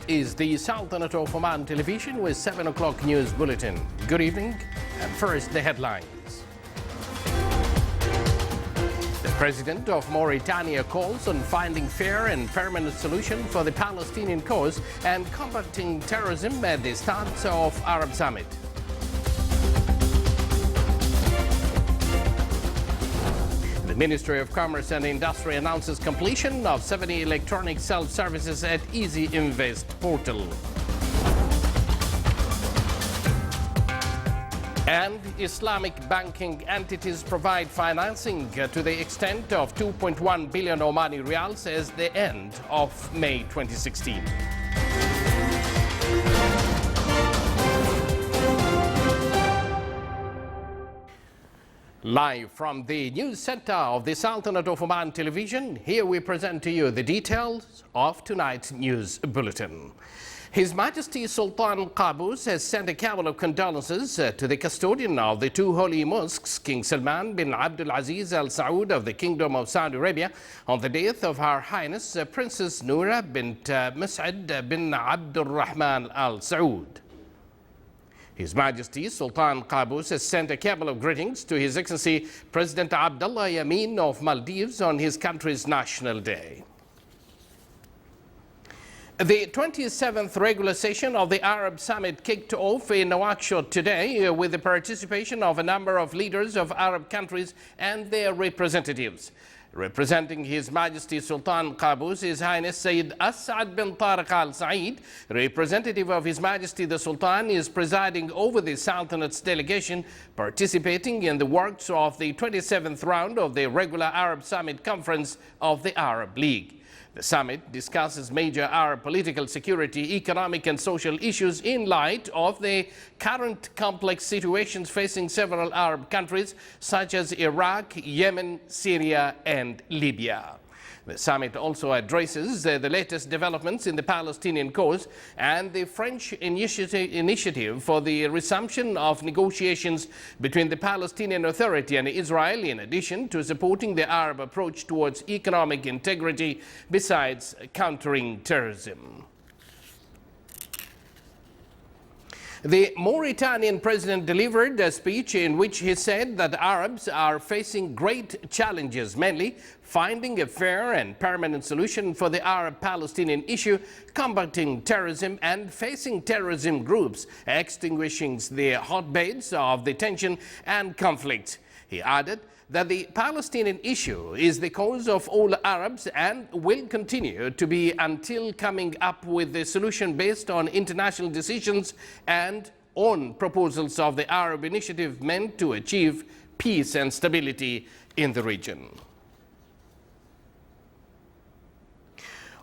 is the Sultanate of Oman television with 7 o'clock news bulletin. Good evening, and first the headlines. The President of Mauritania calls on finding fair and permanent solution for the Palestinian cause and combating terrorism at the start of Arab Summit. The Ministry of Commerce and Industry announces completion of 70 electronic self-services at Easy Invest portal. And Islamic banking entities provide financing to the extent of 2.1 billion Omani Riyals as the end of May 2016. Live from the news center of the Sultanate of Oman television, here we present to you the details of tonight's news bulletin. His Majesty Sultan Qaboos has sent a cabal of condolences to the custodian of the two holy mosques, King Salman bin Abdul Aziz Al Saud of the Kingdom of Saudi Arabia, on the death of Her Highness Princess Noura bint Mus'ad bin Abdul Rahman Al Saud. His Majesty Sultan Qaboos has sent a cabal of greetings to His Excellency President Abdullah Yameen of Maldives on his country's National Day. The 27th regular session of the Arab Summit kicked off in Nouakchott today with the participation of a number of leaders of Arab countries and their representatives. Representing His Majesty Sultan Qaboos, His Highness Sayyid As'ad bin Tariq Al Said, representative of His Majesty the Sultan, is presiding over the Sultanate's delegation participating in the works of the 27th round of the regular Arab Summit Conference of the Arab League. The summit discusses major Arab political, security, economic and social issues in light of the current complex situations facing several Arab countries such as Iraq, Yemen, Syria and Libya. The summit also addresses the latest developments in the Palestinian cause and the French initiative for the resumption of negotiations between the Palestinian Authority and Israel, in addition to supporting the Arab approach towards economic integrity besides countering terrorism. The Mauritanian president delivered a speech in which he said that Arabs are facing great challenges, mainly finding a fair and permanent solution for the Arab-Palestinian issue, combating terrorism and facing terrorism groups, extinguishing the hotbeds of the tension and conflict. He added that the Palestinian issue is the cause of all Arabs and will continue to be until coming up with a solution based on international decisions and on proposals of the Arab initiative meant to achieve peace and stability in the region.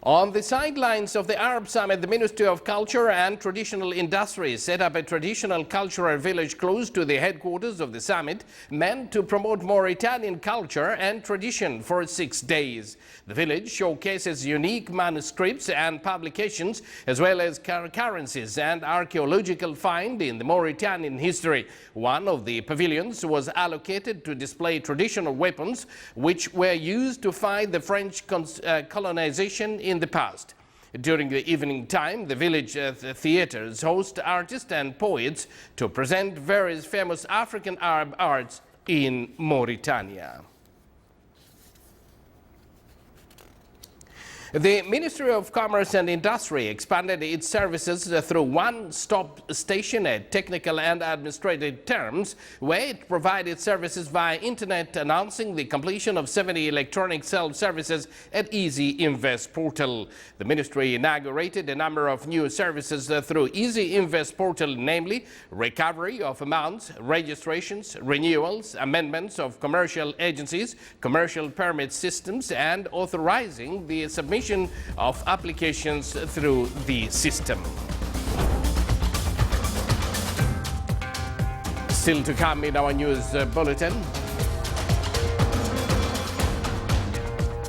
On the sidelines of the Arab Summit, the Ministry of Culture and Traditional Industries set up a traditional cultural village close to the headquarters of the summit, meant to promote Mauritanian culture and tradition for 6 days. The village showcases unique manuscripts and publications, as well as currencies and archaeological finds in the Mauritanian history. One of the pavilions was allocated to display traditional weapons, which were used to fight the French colonization in the past. During the evening time, the village theaters host artists and poets to present various famous African Arab arts in Mauritania. The Ministry of Commerce and Industry expanded its services through one-stop station at technical and administrative terms, where it provided services via internet, announcing the completion of 70 electronic self-services at Easy Invest portal. The ministry inaugurated a number of new services through Easy Invest portal, namely recovery of amounts, registrations, renewals, amendments of commercial agencies, commercial permit systems, and authorizing the submission of applications through the system. Still to come in our news bulletin.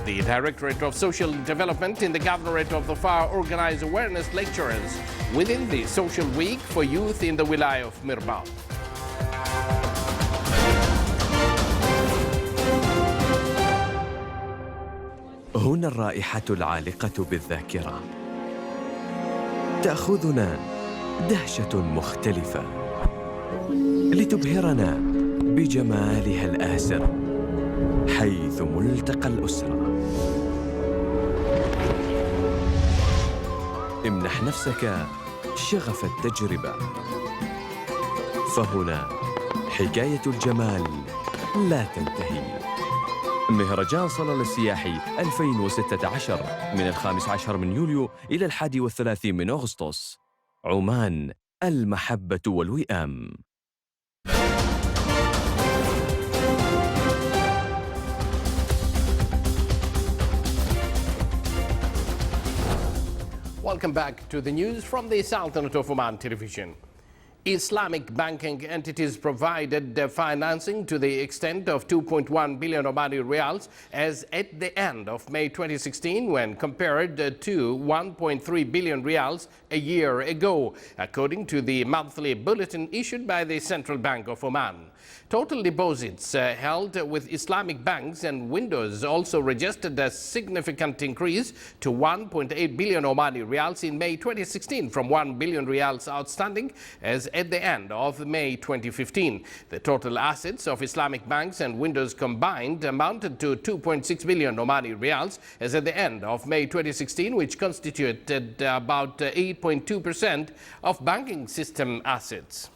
The Directorate of Social Development in the Governorate of Dhofar organized awareness lectures within the Social Week for Youth in the Wilaya of Mirbat. هنا الرائحة العالقة بالذاكرة. تأخذنا دهشة مختلفة لتبهرنا بجمالها الآسر حيث ملتقى الأسرة. امنح نفسك شغف التجربة، فهنا حكاية الجمال لا تنتهي. مهرجان صلالة السياحي 2016 من 15 من يوليو إلى 31 من أغسطس. عمان، المحبة والوئام. Welcome back to the news from the Sultanate of Oman television. Islamic banking entities provided financing to the extent of 2.1 billion Omani riyals as at the end of May 2016 when compared to 1.3 billion riyals a year ago, according to the monthly bulletin issued by the Central Bank of Oman. Total deposits held with Islamic banks and windows also registered a significant increase to 1.8 billion Omani riyals in May 2016 from 1 billion riyals outstanding as at the end of May 2015. The total assets of Islamic banks and windows combined amounted to 2.6 billion Omani riyals as at the end of May 2016, which constituted about 8.2% of banking system assets.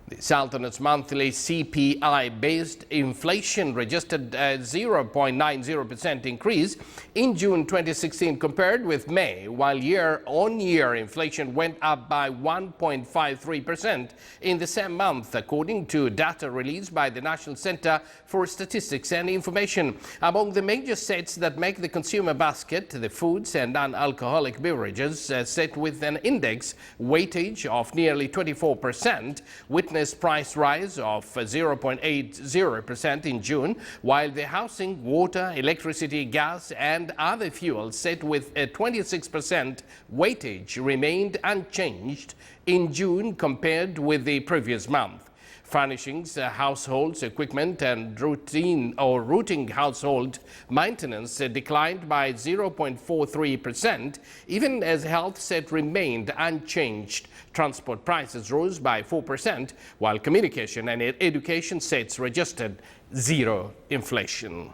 The Sultanate's monthly CPI-based inflation registered a 0.90% increase in June 2016 compared with May, while year-on-year inflation went up by 1.53% in the same month, according to data released by the National Center for Statistics and Information. Among the major sets that make the consumer basket, the foods and non-alcoholic beverages, set with an index weightage of nearly 24%, witnessed price rise of 0.80% in June, while the housing, water, electricity, gas and other fuels set with a 26% weightage remained unchanged in June compared with the previous month. Furnishings, households, equipment and routine household maintenance declined by 0.43%, even as health set remained unchanged. Transport prices rose by 4%, while communication and education sets registered zero inflation.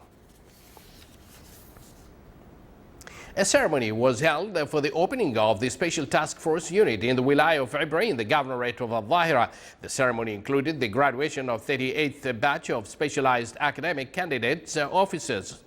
A ceremony was held for the opening of the Special Task Force unit in the Wilaya of Ibra in the Governorate of Al-Zahira. The ceremony included the graduation of 38th batch of specialized academic candidates officers.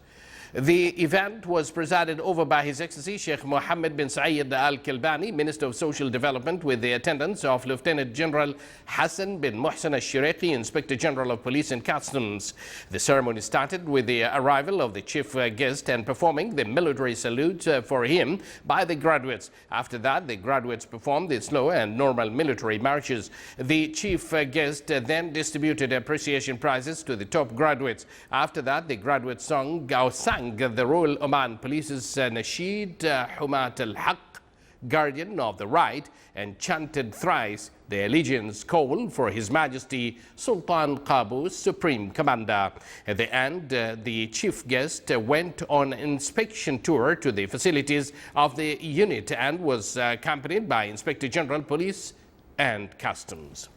The event was presided over by His Excellency Sheikh Mohammed bin Saeed Al-Kilbani, Minister of Social Development, with the attendance of Lieutenant General Hassan bin Muhsin Al-Shiraki, Inspector General of Police and Customs. The ceremony started with the arrival of the chief guest and performing the military salute for him by the graduates. After that, the graduates performed the slow and normal military marches. The chief guest then distributed appreciation prizes to the top graduates. After that, the graduates sang the Royal Oman Police's Nasheed Humat al-Haq, Guardian of the Right, and chanted thrice the allegiance call for His Majesty Sultan Qaboos, Supreme Commander. At the end, the chief guest went on inspection tour to the facilities of the unit and was accompanied by Inspector General Police and Customs.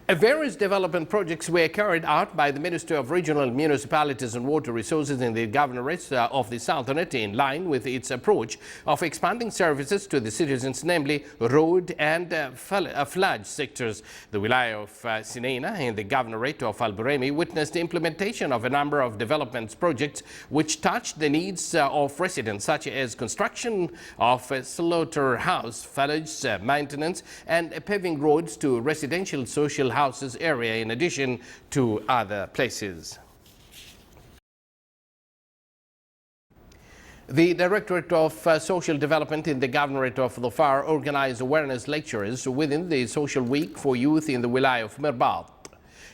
Various development projects were carried out by the Ministry of Regional Municipalities and Water Resources in the Governorate of the Sultanate in line with its approach of expanding services to the citizens, namely road and flood sectors. The Wilaya of Sinaina in the Governorate of Al-Buraymi witnessed the implementation of a number of development projects which touched the needs of residents, such as construction of a slaughterhouse, village maintenance and paving roads to residential social houses area in addition to other places. The Directorate of Social Development in the Governorate of Dhofar organized awareness lectures within the Social Week for Youth in the Wilaya of Mirbat.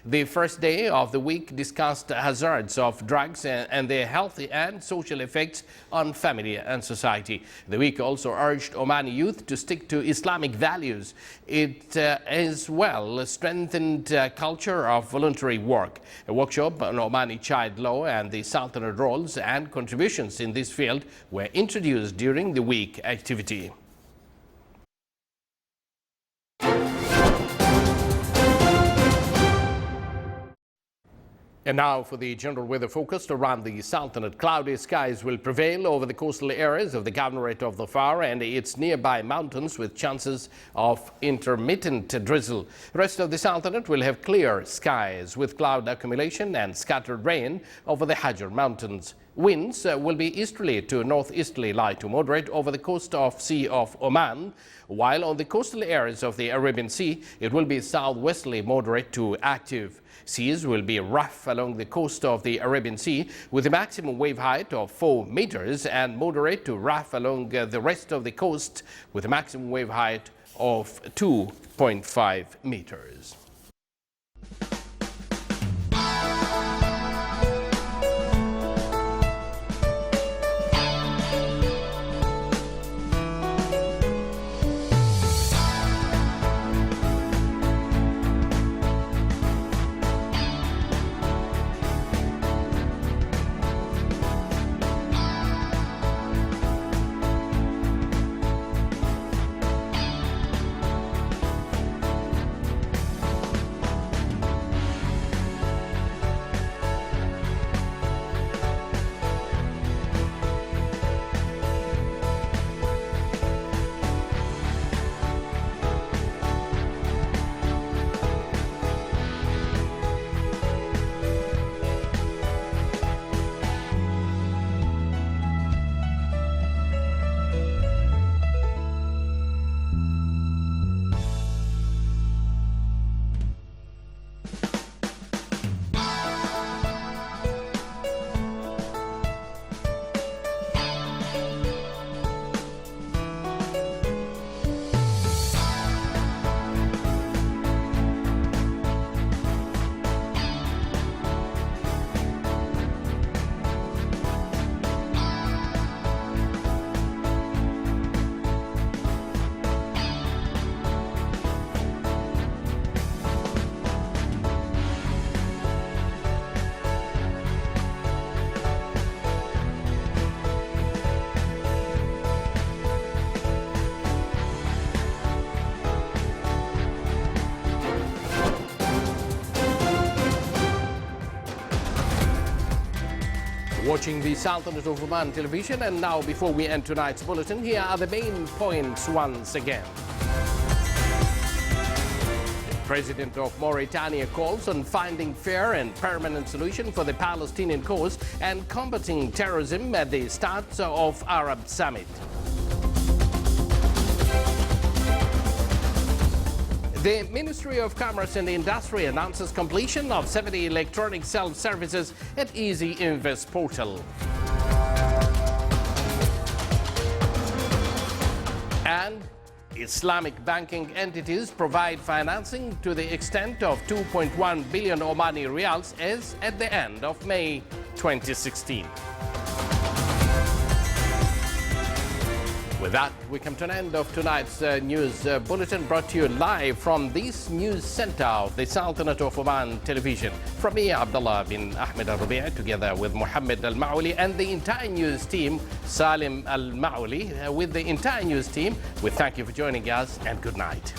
The first day of the week discussed hazards of drugs and their health and social effects on family and society. The week also urged Omani youth to stick to Islamic values. It as well strengthened culture of voluntary work. A workshop on Omani child law and the Sultanate roles and contributions in this field were introduced during the week activity. And now for the general weather forecast around the Sultanate. Cloudy skies will prevail over the coastal areas of the Governorate of Dhofar and its nearby mountains, with chances of intermittent drizzle. The rest of the Sultanate will have clear skies with cloud accumulation and scattered rain over the Hajar Mountains. Winds will be easterly to northeasterly, light to moderate over the coast of Sea of Oman, while on the coastal areas of the Arabian Sea, it will be southwesterly, moderate to active. Seas will be rough along the coast of the Arabian Sea with a maximum wave height of 4 meters and moderate to rough along the rest of the coast with a maximum wave height of 2.5 meters. Watching the Sultanate of Oman television, and now before we end tonight's bulletin, here are the main points once again. The President of Mauritania calls on finding fair and permanent solution for the Palestinian cause and combating terrorism at the start of Arab Summit. The Ministry of Commerce and Industry announces completion of 70 electronic self-services at Easy Invest portal. And Islamic banking entities provide financing to the extent of 2.1 billion Omani riyals as at the end of May 2016. With that, we come to an end of tonight's news bulletin, brought to you live from this news center of the Sultanate of Oman television. From me, Abdullah bin Ahmed Al-Rabi', together with Mohammed Al-Maouli and the entire news team, Salim Al-Maouli, with the entire news team, we thank you for joining us and good night.